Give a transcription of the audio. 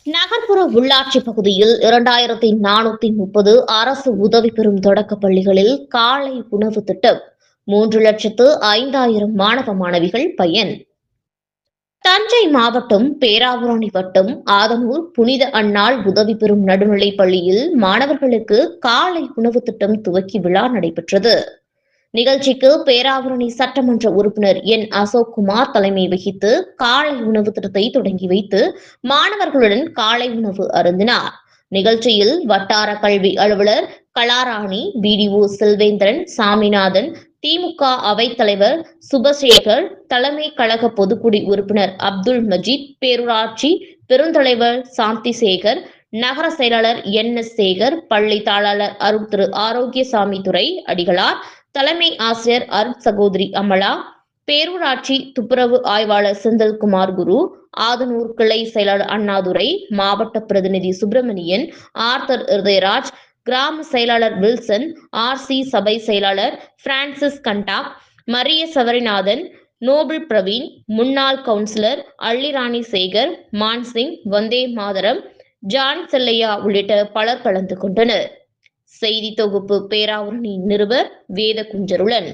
நகர்ப்புற உள்ளாட்சி பகுதியில் 2430 அரசு உதவி பெறும் தொடக்கப் பள்ளிகளில் காலை உணவு திட்டம் 3,05,000 மாணவ மாணவிகள் பயன். தஞ்சை மாவட்டம் பேராவூரணி வட்டம் ஆதனூர் புனித அன்னாள் உதவி பெறும் நடுநிலைப் பள்ளியில் மாணவர்களுக்கு காலை உணவு திட்டம் துவக்கி விழா நடைபெற்றது. நிகழ்ச்சிக்கு பேராவூரணி சட்டமன்ற உறுப்பினர் என் அசோக்குமார் தலைமை வகித்து காலை உணவு திட்டத்தை தொடங்கி வைத்து மாணவர்களுடன் காலை உணவு அருந்தினார். நிகழ்ச்சியில் வட்டார கல்வி அலுவலர் கலாராணி, பிடிஓ செல்வேந்திரன், சாமிநாதன், திமுக அவைத்தலைவர் சுபசேகர், தலைமை கழக பொதுக்குடி உறுப்பினர் அப்துல் மஜீத், பேரூராட்சி பெருந்தலைவர் சாந்திசேகர், நகர செயலாளர் என் எஸ் சேகர், பள்ளி தாளாளர் அருள் திரு ஆரோக்கியசாமி துரை அடிகளார், தலைமை ஆசிரியர் அருட் சகோதரி அமலா, பேரூராட்சி துப்புரவு ஆய்வாளர் செந்தில்குமார் குரு, ஆதனூர் கிளை செயலாளர் அண்ணாதுரை, மாவட்ட பிரதிநிதி சுப்பிரமணியன், ஆர்தர் இருதயராஜ், கிராம செயலாளர் வில்சன், ஆர்சி சபை செயலாளர் பிரான்சிஸ் கண்டாக், மரிய சவரிநாதன், நோபல் பிரவீன், முன்னாள் கவுன்சிலர் அள்ளிராணி சேகர், மான்சிங், வந்தே மாதரம், ஜான் செல்லையா உள்ளிட்ட பலர் கலந்து கொண்டனர். செய்தி தொகுப்பு பேராவூரணி நிருபர் வேதகுஞ்சருளன்.